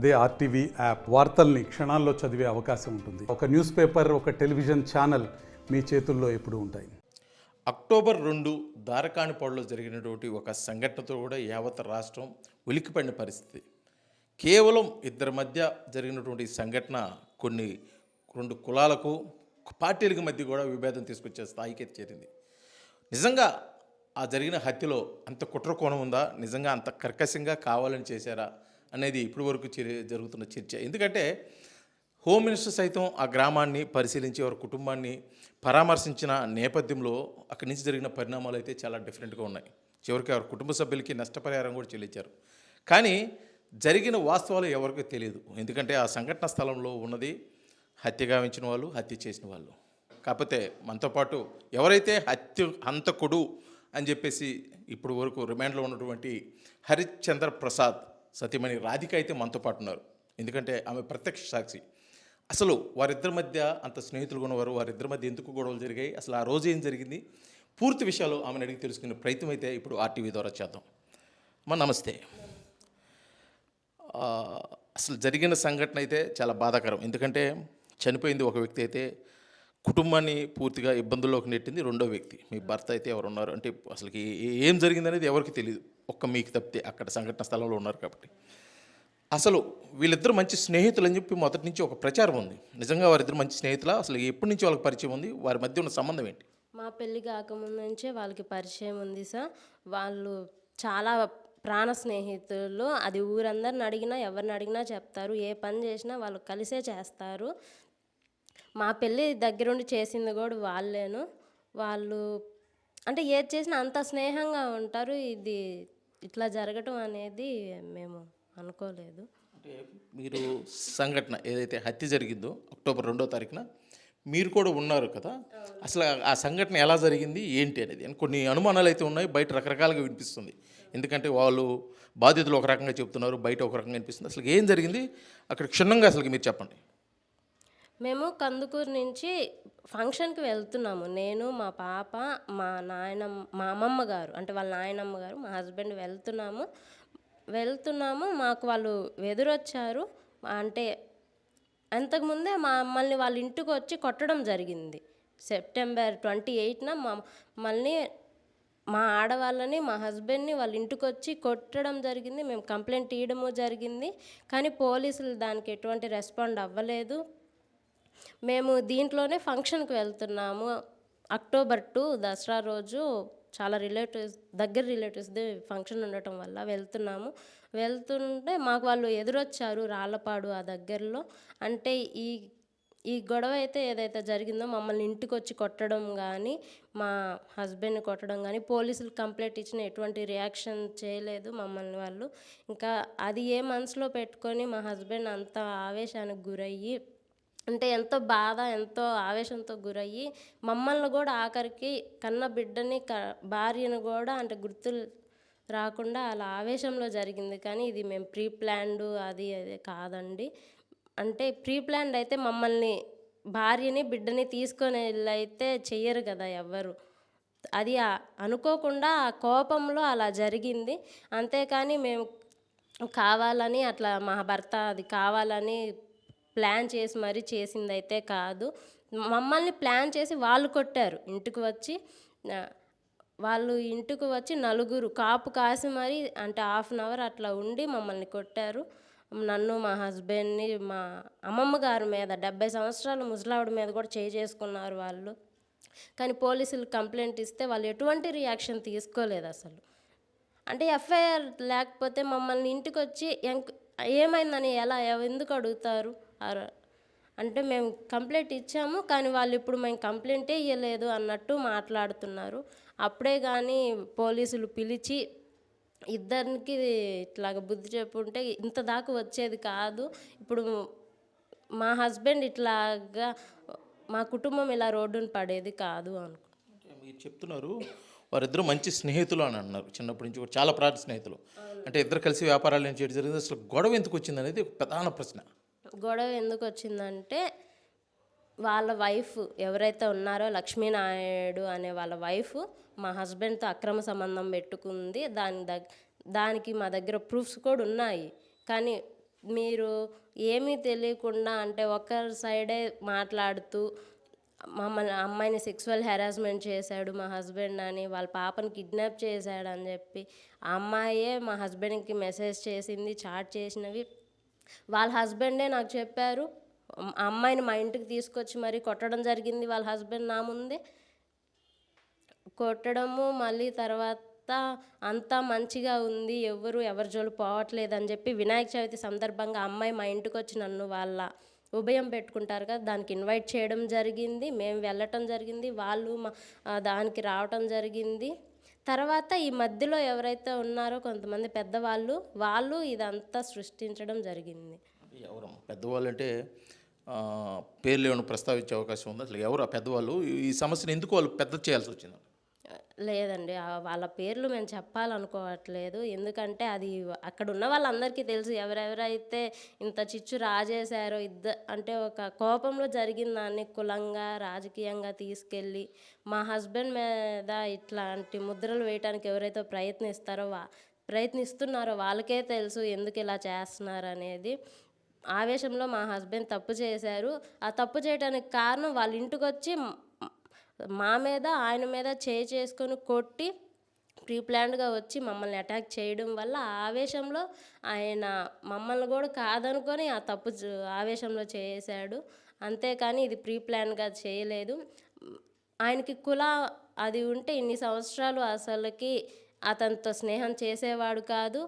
అదే RTV app వార్తల్ని క్షణాల్లో చదివే అవకాశం ఉంటుంది. ఒక న్యూస్ పేపర్, ఒక టెలివిజన్ ఛానల్ మీ చేతుల్లో ఎప్పుడూ ఉంటాయి. అక్టోబర్ 2 దారకానిపాడులో జరిగినటువంటి ఒక సంఘటనతో కూడా యావత్ రాష్ట్రం ఉలిక్కిపడిన పరిస్థితి. కేవలం ఇద్దరి మధ్య జరిగినటువంటి సంఘటన రెండు కులాలకు పార్టీలకు మధ్య కూడా విభేదం తీసుకొచ్చే స్థాయికి చేరింది. నిజంగా ఆ జరిగిన హత్యలో అంత కుట్ర కోణం ఉందా? నిజంగా అంత కర్కశంగా కావాలని చేశారా అనేది ఇప్పటి వరకు జరుగుతున్న చర్చ. ఎందుకంటే హోమ్ మినిస్టర్ సైతం ఆ గ్రామాన్ని పరిశీలించి వారి కుటుంబాన్ని పరామర్శించిన నేపథ్యంలో అక్కడి నుంచి జరిగిన పరిణామాలు అయితే చాలా డిఫరెంట్గా ఉన్నాయి. చివరికి వారి కుటుంబ సభ్యులకి నష్టపరిహారం కూడా చెల్లించారు. కానీ జరిగిన వాస్తవాలు ఎవరికీ తెలియదు. ఎందుకంటే ఆ సంఘటన స్థలంలో ఉన్నది హత్య గావించిన వాళ్ళు, హత్య చేసిన వాళ్ళు. కాకపోతే మనతో పాటు ఎవరైతే హంతకుడు అని చెప్పేసి ఇప్పుడు వరకు రిమాండ్లో ఉన్నటువంటి హరిశ్చంద్ర ప్రసాద్ సతీమణి రాధిక అయితే మనతో పాటు ఉన్నారు. ఎందుకంటే ఆమె ప్రత్యక్ష సాక్షి. అసలు వారిద్దరి మధ్య అంత స్నేహితులుగా ఉన్నవారు, వారిద్దరి మధ్య ఎందుకు గొడవలు జరిగాయి, అసలు ఆ రోజు ఏం జరిగింది, పూర్తి విషయాలు ఆమెను అడిగి తెలుసుకునే ప్రయత్నం అయితే ఇప్పుడు ఆర్టీవీ ద్వారా చేద్దాం. నమస్తే. అసలు జరిగిన సంఘటన అయితే చాలా బాధాకరం. ఎందుకంటే చనిపోయింది ఒక వ్యక్తి అయితే కుటుంబాన్ని పూర్తిగా ఇబ్బందుల్లోకి నెట్టింది రెండో వ్యక్తి. మీ భర్త అయితే ఎవరు ఉన్నారు అంటే అసలుకి ఏం జరిగిందనేది ఎవరికి తెలియదు, ఒక్క మీకు తప్పితే అక్కడ సంఘటన స్థలంలో ఉన్నారు కాబట్టి. అసలు వీళ్ళిద్దరు మంచి స్నేహితులు అని చెప్పి మొదటి నుంచి ఒక ప్రచారం ఉంది. నిజంగా వారిద్దరు మంచి స్నేహితులా? అసలు ఎప్పటి నుంచి వాళ్ళకి పరిచయం ఉంది? వారి మధ్య ఉన్న సంబంధం ఏంటి? మా పెళ్ళి కాకముందు నుంచే వాళ్ళకి పరిచయం ఉంది సార్. వాళ్ళు చాలా ప్రాణ స్నేహితులు. అది ఊరందరిని అడిగినా ఎవరిని అడిగినా చెప్తారు. ఏ పని చేసినా వాళ్ళు కలిసే చేస్తారు. మా పెళ్ళి దగ్గరుండి చేసింది కూడా వాళ్ళేను. వాళ్ళు అంటే ఏది చేసినా అంత స్నేహంగా ఉంటారు. ఇది ఇట్లా జరగటం అనేది మేము అనుకోలేదు. అంటే మీరు సంఘటన ఏదైతే హత్య జరిగిందో అక్టోబర్ 2వ తారీఖున మీరు కూడా ఉన్నారు కదా, అసలు ఆ సంఘటన ఎలా జరిగింది ఏంటి అనేది కొన్ని అనుమానాలు అయితే ఉన్నాయి. బయట రకరకాలుగా వినిపిస్తుంది. ఎందుకంటే వాళ్ళు బాధితులు ఒక రకంగా చెప్తున్నారు, బయట ఒక రకంగా వినిపిస్తుంది. అసలు ఏం జరిగింది అక్కడ క్షుణ్ణంగా అసలు మీరు చెప్పండి. మేము కందుకూరు నుంచి ఫంక్షన్కి వెళ్తున్నాము. నేను, మా పాప, మా అమ్మమ్మ గారు అంటే వాళ్ళ నాయనమ్మ గారు, మా హస్బెండ్ వెళ్తున్నాము. మాకు వాళ్ళు ఎదురొచ్చారు. అంటే అంతకుముందే మమ్మల్ని వాళ్ళ ఇంటికి వచ్చి కొట్టడం జరిగింది. సెప్టెంబర్ 28న మమ్మల్ని, మా ఆడవాళ్ళని, మా హస్బెండ్ని వాళ్ళ ఇంటికి వచ్చి కొట్టడం జరిగింది. మేము కంప్లైంట్ ఇవ్వడము జరిగింది. కానీ పోలీసులు దానికి ఎటువంటి రెస్పాండ్ అవ్వలేదు. మేము దీంట్లోనే ఫంక్షన్కి వెళ్తున్నాము. అక్టోబర్ 2 దసరా రోజు చాలా దగ్గర రిలేటివ్స్ది ఫంక్షన్ ఉండటం వల్ల వెళ్తుంటే మాకు వాళ్ళు ఎదురొచ్చారు రాళ్ళపాడు ఆ దగ్గరలో. అంటే ఈ గొడవ అయితే ఏదైతే జరిగిందో మమ్మల్ని ఇంటికి వచ్చి కొట్టడం కానీ, మా హస్బెండ్ని కొట్టడం కానీ, పోలీసులు కంప్లైంట్ ఇచ్చిన ఎటువంటి రియాక్షన్ చేయలేదు మమ్మల్ని వాళ్ళు. ఇంకా అది ఏ మనసులో పెట్టుకొని మా హస్బెండ్ అంత ఆవేశానికి గురయ్యి, అంటే ఎంతో బాధ, ఎంతో ఆవేశంతో గురయ్యి మమ్మల్ని కూడా ఆఖరికి కన్న బిడ్డని భార్యను కూడా అంటే గుర్తులు రాకుండా అలా ఆవేశంలో జరిగింది. కానీ ఇది మేము ప్రీ ప్లాన్డ్ అది కాదండి. అంటే ప్రీ ప్లాన్డ్ అయితే మమ్మల్ని భార్యని బిడ్డని తీసుకొని వెళ్ళైతే చెయ్యరు కదా ఎవ్వరు. అది అనుకోకుండా ఆ కోపంలో అలా జరిగింది. అంతేకాని మేము కావాలని అట్లా మా భర్త అది కావాలని ప్లాన్ చేసి మరీ చేసిందైతే కాదు. మమ్మల్ని ప్లాన్ చేసి వాళ్ళు కొట్టారు. వాళ్ళు ఇంటికి వచ్చి నలుగురు కాపు కాసి మరీ అంటే హాఫ్ అన్ అవర్ అట్లా ఉండి మమ్మల్ని కొట్టారు. నన్ను, మా హస్బెండ్ని, మా అమ్మమ్మ గారి మీద 70 సంవత్సరాల ముసలావిడ మీద కూడా చేసుకున్నారు వాళ్ళు. కానీ పోలీసులు కంప్లైంట్ ఇస్తే వాళ్ళు ఎటువంటి రియాక్షన్ తీసుకోలేదు అసలు. అంటే ఎఫ్ఐఆర్ లేకపోతే మమ్మల్ని ఇంటికి వచ్చి ఏమైందని ఎందుకు అడుగుతారు? అంటే మేము కంప్లైంట్ ఇచ్చాము కానీ వాళ్ళు ఇప్పుడు మేము కంప్లైంటే ఇవ్వలేదు అన్నట్టు మాట్లాడుతున్నారు. అప్పుడే కానీ పోలీసులు పిలిచి ఇద్దరికి ఇట్లాగ బుద్ధి చెప్పుంటే ఇంత దాకా వచ్చేది కాదు. ఇప్పుడు మా హస్బెండ్ ఇట్లాగా మా కుటుంబం ఇలా రోడ్డున పడేది కాదు మీరు చెప్తున్నారు వారిద్దరూ మంచి స్నేహితులు అని అన్నారు. చిన్నప్పటి నుంచి కూడా చాలా ప్రాణ స్నేహితులు. అంటే ఇద్దరు కలిసి వ్యాపారాలు చేయడం జరిగింది. అసలు గొడవ ఎందుకు వచ్చింది అనేది ఒక ప్రధాన ప్రశ్న. గొడవ ఎందుకు వచ్చిందంటే వాళ్ళ వైఫ్ ఎవరైతే ఉన్నారో లక్ష్మీనాయుడు అనే వాళ్ళ వైఫ్ మా హస్బెండ్తో అక్రమ సంబంధం పెట్టుకుంది. దానికి మా దగ్గర ప్రూఫ్స్ కూడా ఉన్నాయి. కానీ మీరు ఏమీ తెలియకుండా అంటే ఒకరి సైడే మాట్లాడుతూ మమ్మల్ని అమ్మాయిని సెక్సువల్ హెరాస్మెంట్ చేశాడు మా హస్బెండ్ అని, వాళ్ళ పాపని కిడ్నాప్ చేశాడు అని చెప్పి ఆ అమ్మాయే మా హస్బెండ్కి మెసేజ్ చేసింది, చాట్ చేసినవి వాళ్ళ హస్బెండే నాకు చెప్పారు. ఆ అమ్మాయిని మా ఇంటికి తీసుకొచ్చి మరీ కొట్టడం జరిగింది వాళ్ళ హస్బెండ్ నా ముందే. కొట్టడము మళ్ళీ తర్వాత అంతా మంచిగా ఉంది, ఎవరి జోలు పోవట్లేదని చెప్పి వినాయక చవితి సందర్భంగా అమ్మాయి మా ఇంటికి వచ్చి నన్ను వాళ్ళ ఉభయం పెట్టుకుంటారు కదా దానికి ఇన్వైట్ చేయడం జరిగింది. మేము వెళ్ళటం జరిగింది, వాళ్ళు దానికి రావటం జరిగింది. తర్వాత ఈ మధ్యలో ఎవరైతే ఉన్నారో కొంతమంది పెద్దవాళ్ళు వాళ్ళు ఇదంతా సృష్టించడం జరిగింది. ఎవరమ్మా పెద్దవాళ్ళు అంటే పేర్లు ఏమైనా ప్రస్తావించే అవకాశం ఉందా? అసలు ఎవరు ఆ పెద్దవాళ్ళు? ఈ సమస్యను ఎందుకు వాళ్ళు పెద్ద చేయాల్సి వచ్చింది? లేదండి, వాళ్ళ పేర్లు మేము చెప్పాలనుకోవట్లేదు. ఎందుకంటే అది అక్కడ ఉన్న వాళ్ళందరికీ తెలుసు ఎవరెవరైతే ఇంత చిచ్చు రాజేశారో. అంటే ఒక కోపంలో జరిగిన దాన్ని కులంగా రాజకీయంగా తీసుకెళ్ళి మా హస్బెండ్ మీద ఇట్లాంటి ముద్రలు వేయడానికి ఎవరైతే ప్రయత్నిస్తున్నారో వాళ్ళకే తెలుసు ఎందుకు ఇలా చేస్తున్నారు అనేది. ఆవేశంలో మా హస్బెండ్ తప్పు చేశారు. ఆ తప్పు చేయడానికి కారణం వాళ్ళ ఇంటికి వచ్చి మా మీద ఆయన మీద చేసుకొని కొట్టి ప్రీప్లాన్డ్గా వచ్చి మమ్మల్ని అటాక్ చేయడం వల్ల ఆ ఆవేశంలో ఆయన మమ్మల్ని కూడా కాదనుకొని ఆ తప్పు ఆవేశంలో చేశాడు. అంతేకాని ఇది ప్రీప్లాన్గా చేయలేదు. ఆయనకి అది ఉంటే ఇన్ని సంవత్సరాలు అసలుకి అతనితో స్నేహం చేసేవాడు కాదు.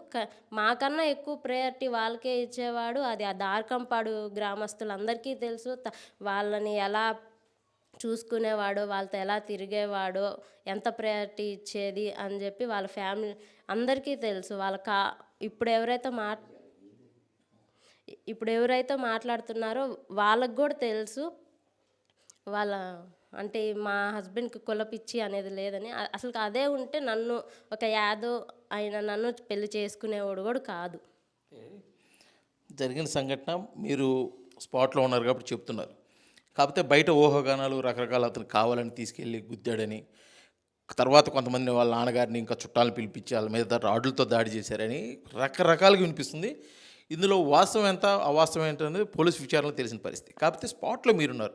మాకన్నా ఎక్కువ ప్రయారిటీ వాళ్ళకే ఇచ్చేవాడు. అది ఆ దార్కంపాడు గ్రామస్తులందరికీ తెలుసు. వాళ్ళని ఎలా చూసుకునేవాడో, వాళ్ళతో ఎలా తిరిగేవాడో, ఎంత ప్రయారిటీ ఇచ్చేది అని చెప్పి వాళ్ళ ఫ్యామిలీ అందరికీ తెలుసు. ఇప్పుడు ఎవరైతే మాట్లాడుతున్నారో వాళ్ళకు కూడా తెలుసు. అంటే మా హస్బెండ్కి కులపిచ్చి అనేది లేదని. అసలు అదే ఉంటే నన్ను ఒక యాదవ్ నన్ను పెళ్లి చేసుకునేవాడు కూడా కాదు. జరిగిన సంఘటన మీరు స్పాట్లో ఉన్నారు కాబట్టి చెప్తున్నారు. కాకపోతే బయట ఊహాగానాలు రకరకాల అతను కావాలని తీసుకెళ్ళి గుద్దాడని, తర్వాత కొంతమంది వాళ్ళ నాన్నగారిని ఇంకా చుట్టాలను పిలిపించి వాళ్ళ మీద రాడ్లతో దాడి చేశారని రకరకాలుగా వినిపిస్తుంది. ఇందులో వాస్తవం ఎంత అవాస్తవం ఏంట అనేది పోలీస్ విచారణలో తెలిసిన పరిస్థితి. కాకపోతే స్పాట్లో మీరున్నారు.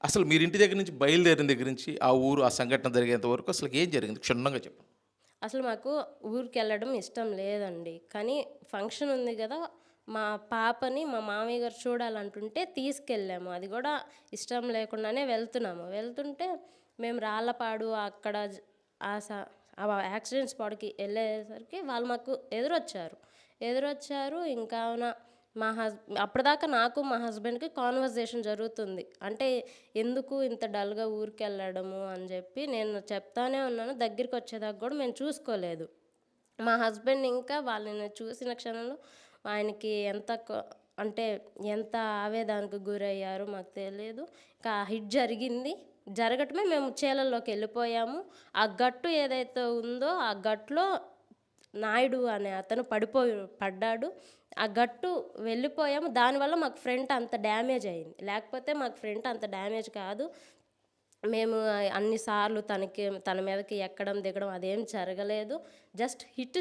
అసలు మీరు ఇంటి దగ్గర నుంచి బయలుదేరిన దగ్గర నుంచి ఆ ఊరు ఆ సంఘటన జరిగేంత వరకు అసలు ఏం జరిగింది క్షుణ్ణంగా చెప్పండి. అసలు మాకు ఊరికి వెళ్ళడం ఇష్టం లేదండి. కానీ ఫంక్షన్ ఉంది కదా, మా పాపని మా మామయ్య గారు చూడాలంటుంటే తీసుకెళ్ళాము. అది కూడా ఇష్టం లేకుండానే వెళ్తుంటే మేము రాళ్ళపాడు అక్కడ ఆ యాక్సిడెంట్ స్పాట్కి వెళ్ళేసరికి వాళ్ళు మాకు ఎదురొచ్చారు. ఇంకా అప్పటిదాకా నాకు మా హస్బెండ్కి కాన్వర్జేషన్ జరుగుతుంది. అంటే ఎందుకు ఇంత డల్గా ఊరికి వెళ్ళడము అని చెప్పి నేను చెప్తానే ఉన్నాను. దగ్గరికి వచ్చేదాకా కూడా మేము చూసుకోలేదు. మా హస్బెండ్ ఇంకా వాళ్ళని చూసిన క్షణంలో ఆయనకి ఎంత ఆవేదానికి గురయ్యారో మాకు తెలియదు. ఇంకా హిట్ జరగటమే మేము చేలల్లోకి వెళ్ళిపోయాము. ఆ గట్టు ఏదైతే ఉందో ఆ గట్టులో నాయుడు అనే అతను పడ్డాడు. ఆ గట్టు వెళ్ళిపోయాము. దానివల్ల మాకు ఫ్రంట్ అంత డ్యామేజ్ అయింది. లేకపోతే మాకు ఫ్రంట్ అంత డ్యామేజ్ కాదు. మేము అన్నిసార్లు తన మీదకి ఎక్కడం దిగడం అదేం జరగలేదు. హిట్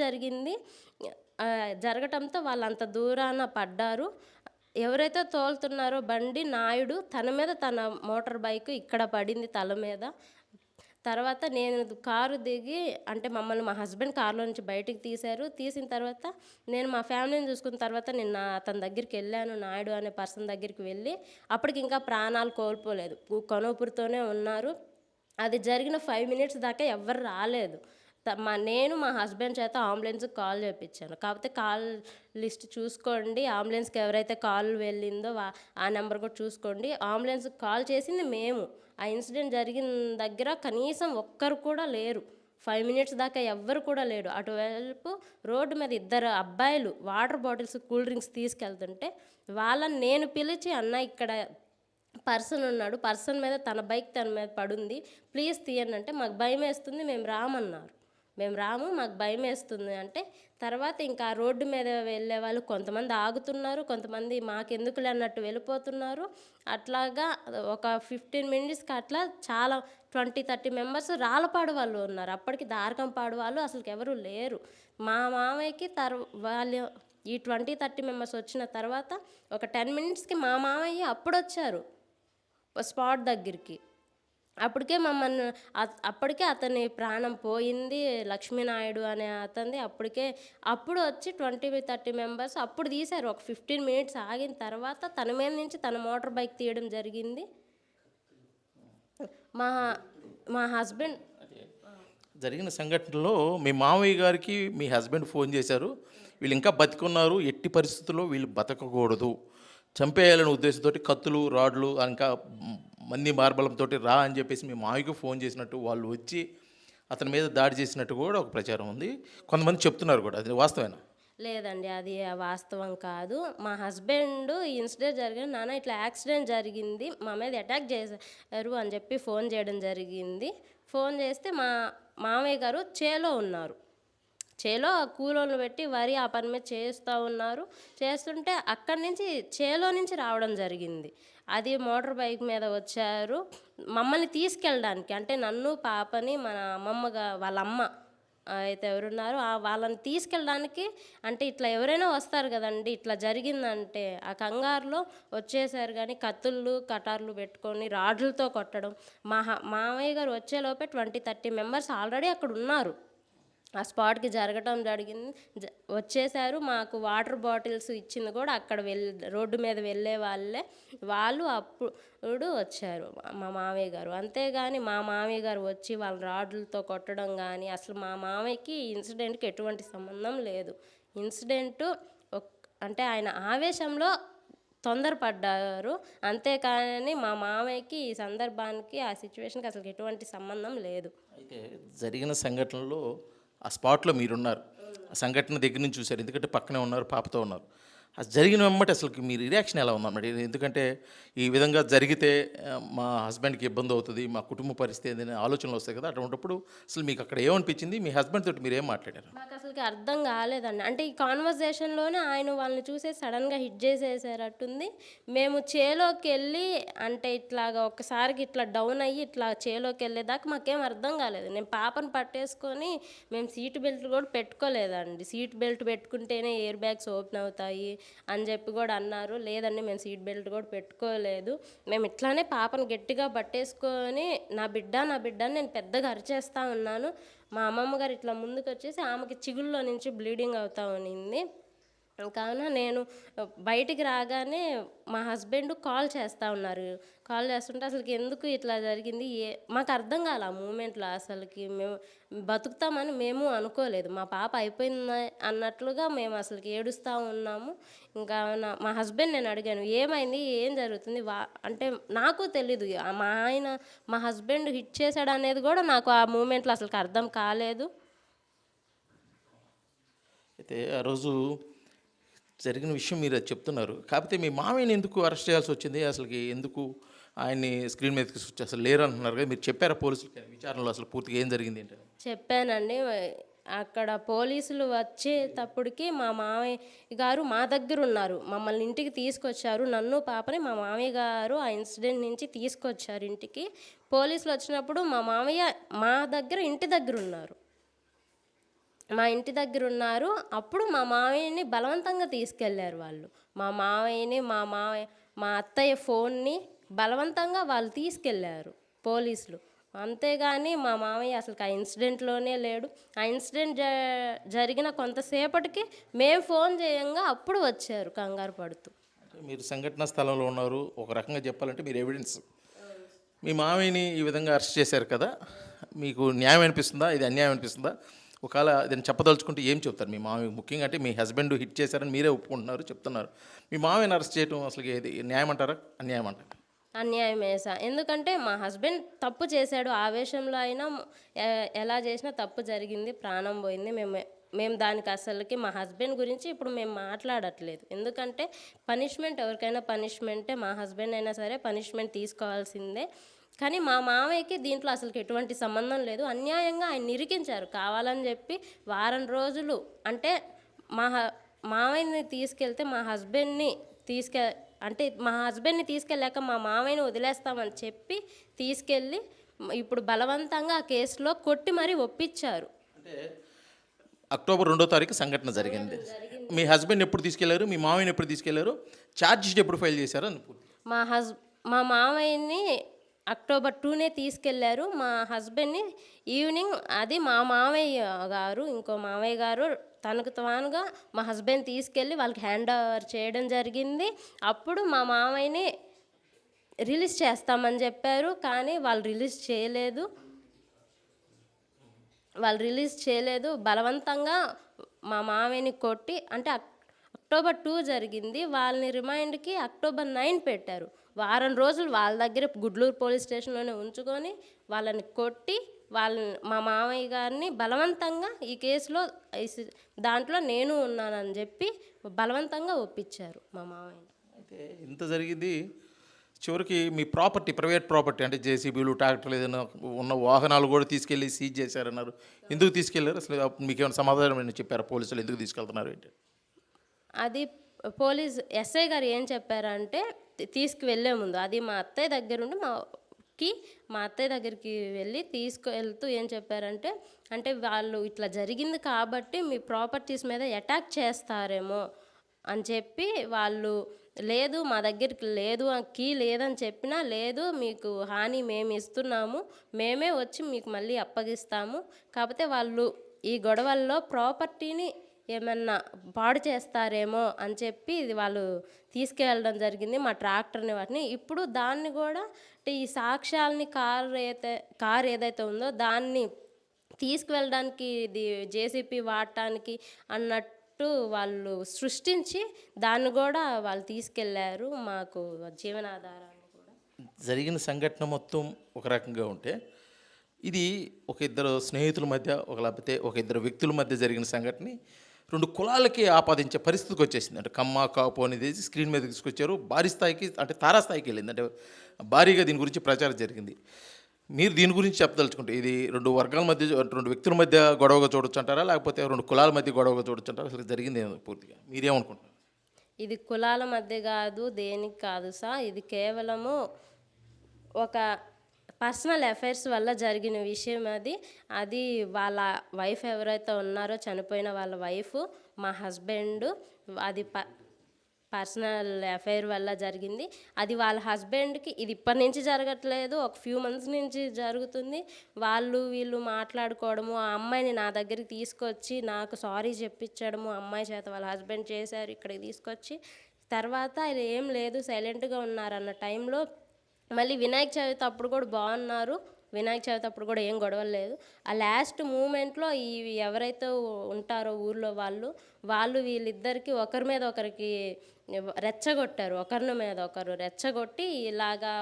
జరిగింది. జరగటంతో వాళ్ళు అంత దూరాన పడ్డారు. ఎవరైతే తోలుతున్నారో బండి నాయుడు తన మోటార్ బైక్ ఇక్కడ పడింది తల మీద. తర్వాత నేను కారు దిగి అంటే మమ్మల్ని మా హస్బెండ్ కారులో నుంచి బయటికి తీసిన తర్వాత నేను మా ఫ్యామిలీని చూసుకున్న తర్వాత నేను అతని దగ్గరికి వెళ్ళాను. నాయుడు అనే పర్సన్ దగ్గరికి వెళ్ళి అప్పటికి ఇంకా ప్రాణాలు కోల్పోలేదు, కనూపురితోనే ఉన్నారు. అది జరిగిన 5 minutes దాకా ఎవ్వరు రాలేదు. నేను మా హస్బెండ్ చేత అంబులెన్స్కి కాల్ చేయించాను. కాకపోతే కాల్ లిస్ట్ చూసుకోండి, అంబులెన్స్కి ఎవరైతే కాల్ వెళ్ళిందో ఆ నెంబర్ కూడా చూసుకోండి. అంబులెన్స్కి కాల్ చేసింది మేము. ఆ ఇన్సిడెంట్ జరిగిన దగ్గర కనీసం ఒక్కరు కూడా లేరు. 5 minutes దాకా ఎవ్వరు కూడా లేడు. అటువైపు రోడ్డు మీద 2 అబ్బాయిలు వాటర్ బాటిల్స్ కూల్ డ్రింక్స్ తీసుకెళ్తుంటే వాళ్ళని నేను పిలిచి, అన్న ఇక్కడ పర్సన్ ఉన్నాడు, పర్సన్ మీద తన బైక్ తన మీద పడుంది, ప్లీజ్ తీయండి అంటే మాకు భయం వేస్తుంది, మేము రాము మాకు భయం వేస్తుంది అంటే తర్వాత ఇంకా ఆ రోడ్డు మీద వెళ్ళే వాళ్ళు కొంతమంది ఆగుతున్నారు, కొంతమంది మాకెందుకులే అన్నట్టు వెళ్ళిపోతున్నారు. అట్లాగా ఒక 15 minutesకి అట్లా చాలా 20-30 మెంబర్స్ రాళ్ళపాడు వాళ్ళు ఉన్నారు. అప్పటికి దారకంపాడు వాళ్ళు అసలు ఎవరు లేరు. మా మామయ్యకి వాళ్ళు ఈ 20-30 మెంబర్స్ వచ్చిన తర్వాత ఒక 10 మినిట్స్కి మా మామయ్య అప్పుడొచ్చారు స్పాట్ దగ్గరికి. అప్పటికే మమ్మల్ని అప్పటికే అతని ప్రాణం పోయింది. లక్ష్మీనాయుడు అనే అతనిది అప్పుడు వచ్చి 20-30 మెంబర్స్ అప్పుడు తీశారు. ఒక 15 మినిట్స్ ఆగిన తర్వాత తన మీద నుంచి తన మోటార్ బైక్ తీయడం జరిగింది. మా మా హస్బెండ్ జరిగిన సంఘటనలో మీ మామయ్య గారికి మీ హస్బెండ్ ఫోన్ చేశారు, వీళ్ళు ఇంకా బతికున్నారు, ఎట్టి పరిస్థితుల్లో వీళ్ళు బతకకూడదు, చంపేయాలనే ఉద్దేశంతో కత్తులు రాడ్లు ఇంకా మంది మార్బలంతో రా అని చెప్పేసి మీ మామయ్యకు ఫోన్ చేసినట్టు వాళ్ళు వచ్చి అతని మీద దాడి చేసినట్టు కూడా ఒక ప్రచారం ఉంది. కొంతమంది చెప్తున్నారు కూడా, అది వాస్తవేనా? లేదండి, అది వాస్తవం కాదు. మా హస్బెండ్ ఈ ఇన్సిడెంట్ జరిగింది, నాన్న ఇట్లా యాక్సిడెంట్ జరిగింది, మా మీద అటాక్ చేశారు అని చెప్పి ఫోన్ చేయడం జరిగింది. ఫోన్ చేస్తే మా మామయ్య గారు చేలో ఉన్నారు. చేలో కూలోళ్ళు పెట్టి వరి ఆ పని మీద చేస్తూ ఉన్నారు. చేస్తుంటే అక్కడి నుంచి చేలో నుంచి రావడం జరిగింది. అది మోటార్ బైక్ మీద వచ్చారు మమ్మల్ని తీసుకెళ్ళడానికి. అంటే నన్ను పాపని మన వాళ్ళ అమ్మ అయితే ఎవరున్నారో వాళ్ళని తీసుకెళ్ళడానికి. అంటే ఇట్లా ఎవరైనా వస్తారు కదండి, ఇట్లా జరిగిందంటే ఆ కంగారులో వచ్చేసారు. కానీ కత్తుళ్ళు కటార్లు పెట్టుకొని రాడ్లతో కొట్టడం. మామయ్య గారు వచ్చేలోపే 20-30 మెంబర్స్ ఆల్రెడీ అక్కడ ఉన్నారు. ఆ స్పాట్కి జరిగింది. వచ్చేసారు. మాకు వాటర్ బాటిల్స్ ఇచ్చింది కూడా అక్కడ రోడ్డు మీద వెళ్ళే వాళ్ళు అప్పుడు వచ్చారు మా మామయ్య గారు. అంతేగాని మా మామయ్య గారు వచ్చి వాళ్ళ రాడ్లతో కొట్టడం కానీ అసలు మా మామయ్యకి ఇన్సిడెంట్కి ఎటువంటి సంబంధం లేదు. ఇన్సిడెంటు అంటే ఆయన ఆవేశంలో తొందరపడ్డారు. అంతేకాని మా మామయ్యకి ఈ సందర్భానికి ఆ సిచ్యువేషన్కి అసలు ఎటువంటి సంబంధం లేదు. అయితే జరిగిన సంఘటనలో ఆ స్పాట్లో మీరున్నారు, ఆ సంఘటన దగ్గర నుంచి చూశారు, ఎందుకంటే పక్కనే ఉన్నారు, పాపతో ఉన్నారు. అది జరిగిన వెంబటి అసలు మీ రియాక్షన్ ఎలా ఉందన్నమాట? ఎందుకంటే ఈ విధంగా జరిగితే మా హస్బెండ్కి ఇబ్బంది అవుతుంది, మా కుటుంబ పరిస్థితి ఏదైనా ఆలోచనలు వస్తాయి కదా, అటువంటిప్పుడు అసలు మీకు అక్కడ ఏమనిపించింది? మీ హస్బెండ్ తోటి మీరు ఏం మాట్లాడారు? నాకు అసలు అర్థం కాలేదండి. అంటే ఈ కాన్వర్జేషన్లోనే ఆయన వాళ్ళని చూసే సడన్గా హిట్ చేసేసారట్టుంది. మేము చేలోకి వెళ్ళి అంటే ఇట్లాగా ఒక్కసారికి ఇట్లా డౌన్ అయ్యి ఇట్లా చేలోకి వెళ్ళేదాకా మాకేం అర్థం కాలేదు. నేను పాపను పట్టేసుకొని మేము సీట్ బెల్ట్ కూడా పెట్టుకోలేదండి. సీట్ బెల్ట్ పెట్టుకుంటేనే ఎయిర్ బ్యాగ్స్ ఓపెన్ అవుతాయి అని చెప్పి కూడా అన్నారు. లేదండి, మేము సీట్ బెల్ట్ కూడా పెట్టుకోలేదు. మేము ఇట్లానే పాపను గట్టిగా పట్టేసుకొని నా బిడ్డ అని నేను పెద్దగా అరిచేస్తూ ఉన్నాను. మా అమ్మమ్మ గారు ఇట్లా ముందుకు వచ్చేసి ఆమెకి చిగుల్లో నుంచి బ్లీడింగ్ అవుతూ ఉన్నింది. కావున నేను బయటికి రాగానే మా హస్బెండ్ కాల్ చేస్తూ ఉన్నారు. కాల్ చేస్తుంటే అసలుకి ఎందుకు ఇట్లా జరిగింది మాకు అర్థం కాలే ఆ మూమెంట్లో. అసలుకి మేము బతుకుతామని మేము అనుకోలేదు. మా పాప అయిపోయింది అన్నట్లుగా మేము అసలుకి ఏడుస్తూ ఉన్నాము. ఇంకా మా హస్బెండ్ నేను అడిగాను, ఏమైంది, ఏం జరుగుతుంది అంటే నాకు తెలీదు. మా హస్బెండ్ హిట్ చేశాడు అనేది కూడా నాకు ఆ మూమెంట్లో అసలుకి అర్థం కాలేదు. అయితే ఆ రోజు జరిగిన విషయం మీరు అది చెప్తున్నారు, కాకపోతే మీ మామయ్యని ఎందుకు అరెస్ట్ చేయాల్సి వచ్చింది? అసలుకి ఎందుకు ఆయన్ని స్క్రీన్ మీదకి అసలు లేరు అంటున్నారు కదా, మీరు చెప్పారా పోలీసులకి విచారణలో అసలు పూర్తిగా ఏం జరిగింది ఏంటని? చెప్పానండి. అక్కడ పోలీసులు వచ్చేటప్పటికి మా మామయ్య గారు మా దగ్గర ఉన్నారు. మమ్మల్ని ఇంటికి తీసుకొచ్చారు. నన్ను పాపని మా మామయ్య గారు ఆ ఇన్సిడెంట్ నుంచి తీసుకొచ్చారు ఇంటికి. పోలీసులు వచ్చినప్పుడు మా మామయ్య మా ఇంటి దగ్గర ఉన్నారు. మా ఇంటి దగ్గర ఉన్నారు. అప్పుడు మా మామయ్యని బలవంతంగా తీసుకెళ్లారు వాళ్ళు. మా మామయ్యని మా అత్తయ్య ఫోన్ని బలవంతంగా వాళ్ళు తీసుకెళ్లారు పోలీసులు. అంతేగాని మా మామయ్య అసలు ఆ ఇన్సిడెంట్లోనే లేడు. ఆ ఇన్సిడెంట్ జరిగిన కొంతసేపటికి మేము ఫోన్ చేయంగా అప్పుడు వచ్చారు కంగారు పడుతూ. మీరు సంఘటన స్థలంలో ఉన్నారు, ఒక రకంగా చెప్పాలంటే మీరు ఎవిడెన్స్. మీ మామయ్యని ఈ విధంగా అరెస్ట్ చేశారు కదా, మీకు న్యాయం అనిపిస్తుందా, ఇది అన్యాయం అనిపిస్తుందా? ఒకవేళ దీన్ని చెప్పదలుచుకుంటే ఏం చెప్తారు మీ మామయ్య? ముఖ్యంగా అంటే మీ హస్బెండ్ హిట్ చేశారని మీరే ఒప్పుకుంటున్నారు, చెప్తున్నారు. మీ మామయ్యని అరెస్ట్ చేయడం అసలు ఏది న్యాయం అంటారా, అన్యాయం అంటారా? అన్యాయమే సార్. ఎందుకంటే మా హస్బెండ్ తప్పు చేశాడు. ఆవేశంలో అయినా ఎలా చేసినా తప్పు జరిగింది, ప్రాణం పోయింది. మేము దానికి అసలుకి మా హస్బెండ్ గురించి ఇప్పుడు మేము మాట్లాడట్లేదు. ఎందుకంటే పనిష్మెంట్ ఎవరికైనా పనిష్మెంటే. మా హస్బెండ్ అయినా సరే పనిష్మెంట్ తీసుకోవాల్సిందే. కానీ మా మామయ్యకి దీంట్లో అసలుకి ఎటువంటి సంబంధం లేదు. అన్యాయంగా ఆయన నిరికించారు కావాలని చెప్పి. వారం రోజులు అంటే మామయ్యని తీసుకెళ్తే మా హస్బెండ్ని మా హస్బెండ్ని తీసుకెళ్ళాక మా మామయ్యని వదిలేస్తామని చెప్పి తీసుకెళ్ళి ఇప్పుడు బలవంతంగా ఆ కేసులో కొట్టి మరీ ఒప్పించారు. అంటే అక్టోబర్ 2వ తారీఖు సంఘటన జరిగింది. మీ హస్బెండ్ ఎప్పుడు తీసుకెళ్లారు? మీ మామయ్యని ఎప్పుడు తీసుకెళ్లారు? ఛార్జ్ షీట్ ఎప్పుడు ఫైల్ చేశారు? అని పూర్తి. మా మామయ్యని అక్టోబర్ 2నే తీసుకెళ్లారు. మా హస్బెండ్ని ఈవినింగ్, అది మా మామయ్య గారు, ఇంకో మామయ్య గారు తనకు తానుగా మా హస్బెండ్ తీసుకెళ్ళి వాళ్ళకి హ్యాండ్ ఓవర్ చేయడం జరిగింది. అప్పుడు మా మామయ్యని రిలీజ్ చేస్తామని చెప్పారు, కానీ వాళ్ళు రిలీజ్ చేయలేదు. బలవంతంగా మా మామయ్యని కొట్టి, అంటే అక్టోబర్ 2 జరిగింది, వాళ్ళని రిమైండ్కి అక్టోబర్ 9 పెట్టారు. వారం రోజులు వాళ్ళ దగ్గర గుడ్లూరు పోలీస్ స్టేషన్లోనే ఉంచుకొని వాళ్ళని కొట్టి, మా మామయ్య గారిని బలవంతంగా ఈ కేసులో దాంట్లో నేను ఉన్నానని చెప్పి బలవంతంగా ఒప్పించారు మా మామయ్యని. అయితే ఇంత జరిగింది. చివరికి మీ ప్రాపర్టీ, ప్రైవేట్ ప్రాపర్టీ అంటే జేసీబీలు, ట్రాక్టర్లు ఏదైనా ఉన్న వాహనాలు కూడా తీసుకెళ్ళి సీజ్ చేశారన్నారు. ఎందుకు తీసుకెళ్లారు? అసలు మీకు ఏమైనా సమాధానం ఏమైనా చెప్పారా? పోలీసులు ఎందుకు తీసుకెళ్తున్నారు ఏంటి? అది పోలీస్ ఎస్ఐ గారు ఏం చెప్పారంటే, తీసుకువెళ్ళే ముందు అది మా అత్తయ్య దగ్గరుండి మా అత్తయ్య దగ్గరికి వెళ్ళి తీసుకువెళ్తూ ఏం చెప్పారంటే, అంటే వాళ్ళు ఇట్లా జరిగింది కాబట్టి మీ ప్రాపర్టీస్ మీద అటాక్ చేస్తారేమో అని చెప్పి, వాళ్ళు లేదు మా దగ్గరికి లేదు, కీ లేదని చెప్పినా, లేదు మీకు హాని మేము ఇస్తున్నాము, మేమే వచ్చి మీకు మళ్ళీ అప్పగిస్తాము, కాకపోతే వాళ్ళు ఈ గొడవల్లో ప్రాపర్టీని ఏమన్నా పాడు చేస్తారేమో అని చెప్పి ఇది వాళ్ళు తీసుకెళ్ళడం జరిగింది, మా ట్రాక్టర్ని వాటిని. ఇప్పుడు దాన్ని కూడా, అంటే ఈ సాక్ష్యాలని కార్ ఏదైతే ఉందో దాన్ని తీసుకువెళ్ళడానికి ఇది జేసీపీ వాడటానికి అన్నట్టు వాళ్ళు సృష్టించి దాన్ని కూడా వాళ్ళు తీసుకెళ్ళారు, మాకు జీవనాధారాన్ని కూడా. జరిగిన సంఘటన మొత్తం ఒక రకంగా ఉంటే, ఇది ఒక ఇద్దరు స్నేహితుల మధ్య, లేకపోతే ఒక ఇద్దరు వ్యక్తుల మధ్య జరిగిన సంఘటన 2 కులాలకి ఆపాదించే పరిస్థితికి వచ్చేసింది. అంటే కమ్మ, కాపు అనేది స్క్రీన్ మీద తీసుకొచ్చారు. భారీ స్థాయికి, అంటే తారాస్థాయికి వెళ్ళింది. అంటే భారీగా దీని గురించి ప్రచారం జరిగింది. మీరు దీని గురించి చెప్పదలుచుకుంటే, ఇది 2 వర్గాల మధ్య, 2 వ్యక్తుల మధ్య గొడవగా చూడొచ్చు అంటారా, లేకపోతే 2 కులాల మధ్య గొడవగా చూడొచ్చు అంటారా? అసలు జరిగింది పూర్తిగా మీరేమనుకుంటున్నారు? ఇది కులాల మధ్య కాదు, దేనికి కాదు సార్, ఇది కేవలము ఒక పర్సనల్ అఫైర్స్ వల్ల జరిగిన విషయం. అది వాళ్ళ వైఫ్ ఎవరైతే ఉన్నారో, చనిపోయిన వాళ్ళ వైఫ్, మా హస్బెండ్, అది పర్సనల్ అఫైర్ వల్ల జరిగింది. అది వాళ్ళ హస్బెండ్కి ఇది ఇప్పటి నుంచి జరగట్లేదు, ఒక ఫ్యూ మంత్స్ నుంచి జరుగుతుంది. వీళ్ళు మాట్లాడుకోవడము, ఆ అమ్మాయిని నా దగ్గరికి తీసుకొచ్చి నాకు సారీ చెప్పించడము, అమ్మాయి చేత వాళ్ళ హస్బెండ్ చేశారు ఇక్కడికి తీసుకొచ్చి. తర్వాత ఇది ఏం లేదు, సైలెంట్గా ఉన్నారన్న టైంలో మళ్ళీ వినాయక చవితి అప్పుడు కూడా బాగున్నారు, వినాయక చవితి అప్పుడు కూడా ఏం గొడవలు లేదు. ఆ లాస్ట్ మూమెంట్లో ఎవరైతే ఉంటారో ఊర్లో వాళ్ళు వీళ్ళిద్దరికి ఒకరి మీద ఒకరికి రెచ్చగొట్టారు, ఒకరి మీద ఒకరు రెచ్చగొట్టి ఇలాగా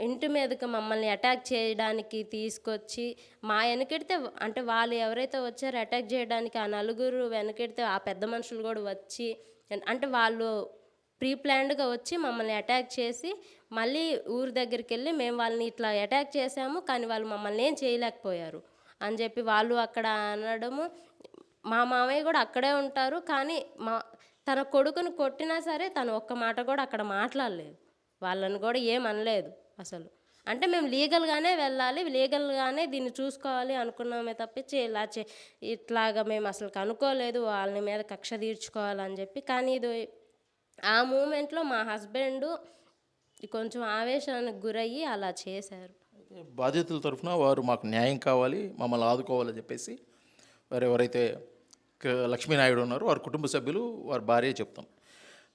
ఇంటి మీదకి మమ్మల్ని అటాక్ చేయడానికి తీసుకొచ్చి, మా వెనకెడితే, అంటే వాళ్ళు ఎవరైతే వచ్చారో అటాక్ చేయడానికి ఆ నలుగురు వెనకెడితే ఆ పెద్ద మనుషులు కూడా వచ్చి, అంటే వాళ్ళు ప్రీ ప్లాన్డ్గా వచ్చి మమ్మల్ని అటాక్ చేసి, మళ్ళీ ఊరి దగ్గరికి వెళ్ళి మేము వాళ్ళని ఇట్లా అటాక్ చేసాము కానీ వాళ్ళు మమ్మల్ని ఏం చేయలేకపోయారు అని చెప్పి వాళ్ళు అక్కడ అనడము. మా మామయ్య కూడా అక్కడే ఉంటారు, కానీ తన కొడుకుని కొట్టినా సరే తను ఒక్క మాట కూడా అక్కడ మాట్లాడలేదు, వాళ్ళని కూడా ఏమనలేదు అసలు. అంటే మేము లీగల్గానే వెళ్ళాలి, లీగల్గానే దీన్ని చూసుకోవాలి అనుకున్నామే తప్పించి ఇట్లాగా మేము అసలు అనుకోలేదు వాళ్ళని మీద కక్ష తీర్చుకోవాలని చెప్పి. కానీ ఇది ఆ మూమెంట్లో మా హస్బెండ్ కొంచెం ఆవేశానికి గురయ్యి అలా చేశారు. బాధితుల తరఫున వారు మాకు న్యాయం కావాలి, మమ్మల్ని ఆదుకోవాలని చెప్పేసి వారు ఎవరైతే లక్ష్మీనాయుడు ఉన్నారో వారి కుటుంబ సభ్యులు, వారి భార్య చెప్తాం.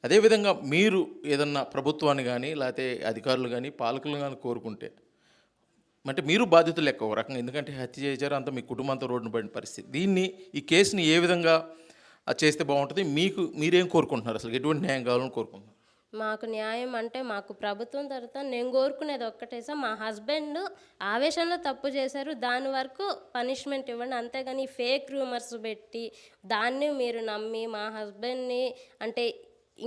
అదేవిధంగా మీరు ఏదన్నా ప్రభుత్వాన్ని కానీ, లేకపోతే అధికారులు కానీ, పాలకులు కానీ కోరుకుంటే, అంటే మీరు బాధితులు లెక్క ఒక రకంగా, ఎందుకంటే హత్య చేశారు, అంతా మీ కుటుంబంతో రోడ్డున పడిన పరిస్థితి. ఈ కేసుని ఏ విధంగా చేస్తే బాగుంటుంది? మీరేం కోరుకుంటున్నారు? అసలు ఎటువంటి న్యాయం కావాలని కోరుకుంటున్నారు? మాకు న్యాయం అంటే మాకు ప్రభుత్వం తరఫున నేను కోరుకునేది ఒక్కటే సార్, మా హస్బెండ్ ఆవేశంలో తప్పు చేశారు, దాని వరకు పనిష్మెంట్ ఇవ్వండి, అంతేగాని ఫేక్ రూమర్స్ పెట్టి దాన్ని మీరు నమ్మి మా హస్బెండ్ని, అంటే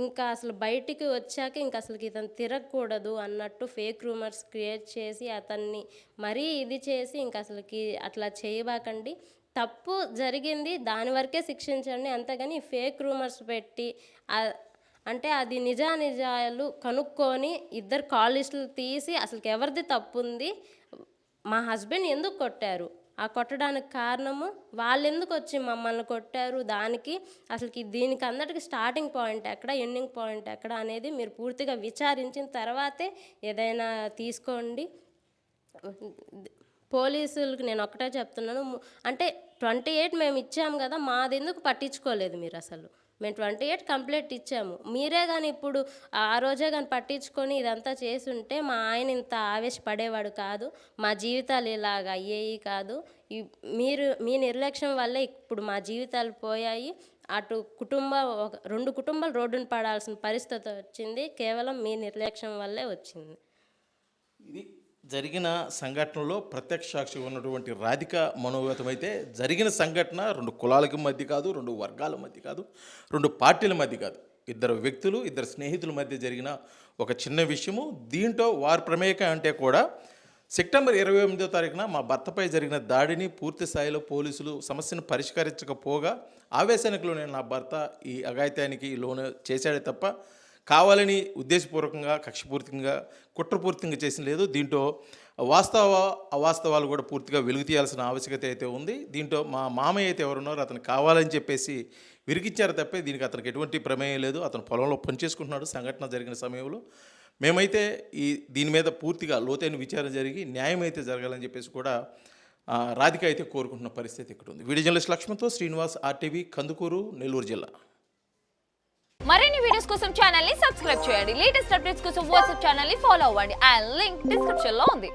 ఇంకా అసలు బయటికి వచ్చాక ఇంకా అసలు ఇతను తిరగకూడదు అన్నట్టు ఫేక్ రూమర్స్ క్రియేట్ చేసి అతన్ని మరీ ఇది చేసి ఇంకా అసలుకి అట్లా చేయబాకండి. తప్పు జరిగింది, దాని వరకే శిక్షించండి, అంతేగాని ఫేక్ రూమర్స్ పెట్టి అంటే అది నిజానిజాలు కనుక్కొని 2 కాల్ లిస్టులు తీసి అసలు ఎవరిది తప్పు ఉంది, మా హస్బెండ్ ఎందుకు కొట్టారు, ఆ కొట్టడానికి కారణము వాళ్ళు ఎందుకు వచ్చి మమ్మల్ని కొట్టారు, దానికి అసలుకి దీనికి అందరికి స్టార్టింగ్ పాయింట్ ఎక్కడ, ఎండింగ్ పాయింట్ ఎక్కడ అనేది మీరు పూర్తిగా విచారించిన తర్వాతే ఏదైనా తీసుకోండి. పోలీసులకు నేను ఒక్కటే చెప్తున్నాను, అంటే 28 మేము ఇచ్చాము కదా, మాది ఎందుకు పట్టించుకోలేదు మీరు అసలు. మేము 28 కంప్లైంట్ ఇచ్చాము, మీరే కానీ ఇప్పుడు ఆ రోజే కానీ పట్టించుకొని ఇదంతా చేసుంటే మా ఆయన ఇంత ఆవేశపడేవాడు కాదు, మా జీవితాలు ఇలాగ అయ్యేవి కాదు. మీ నిర్లక్ష్యం వల్లే ఇప్పుడు మా జీవితాలు పోయాయి. అటు రెండు కుటుంబాలు రోడ్డున పడాల్సిన పరిస్థితి వచ్చింది, కేవలం మీ నిర్లక్ష్యం వల్లే వచ్చింది. ఇది జరిగిన సంఘటనలో ప్రత్యక్ష సాక్షి ఉన్నటువంటి రాధిక మనోగతం అయితే, జరిగిన సంఘటన 2 కులాలకి మధ్య కాదు, 2 వర్గాల మధ్య కాదు, 2 పార్టీల మధ్య కాదు, 2 వ్యక్తులు, 2 స్నేహితుల మధ్య జరిగిన ఒక చిన్న విషయము. దీంట్లో వారి ప్రమేయం అంటే కూడా సెప్టెంబర్ 28వ తారీఖున మా భర్తపై జరిగిన దాడిని పూర్తి స్థాయిలో పోలీసులు సమస్యను పరిష్కరించకపోగా ఆవేశానికి లోనైన నా భర్త ఈ అఘాయిత్యానికి లోను చేశాడే తప్ప కావాలని ఉద్దేశపూర్వకంగా, కక్షపూర్తికంగా, కుట్రపూర్తికంగా చేసిన లేదు. దీంట్లో అవాస్తవాలు కూడా పూర్తిగా వెలుగు తీయాల్సిన ఆవశ్యకత అయితే ఉంది. దీంట్లో మా మామయ్య అయితే ఎవరున్నారో అతను కావాలని చెప్పేసి విరిగించారు తప్పే దీనికి అతనికి ఎటువంటి ప్రమేయం లేదు. అతను పొలంలో పనిచేసుకుంటున్నాడు సంఘటన జరిగిన సమయంలో. మేమైతే దీని మీద పూర్తిగా లోతైన విచారణ జరిగి న్యాయం అయితే జరగాలని చెప్పేసి కూడా రాధిక అయితే కోరుకుంటున్న పరిస్థితి ఇక్కడ ఉంది. వీడియో జర్నలిస్ట్ లక్ష్మణ్తో శ్రీనివాస్, RTV, కందుకూరు, నెల్లూరు జిల్లా. మరిన్ని వీడియోస్ కోసం ఛానల్ ని సబ్స్క్రైబ్ చేయండి. లేటెస్ట్ అప్డేట్స్ కోసం వాట్సాప్ ఛానల్ ని ఫాలో అవ్వండి. ఆ లింక్ డిస్క్రిప్షన్ లో ఉంది.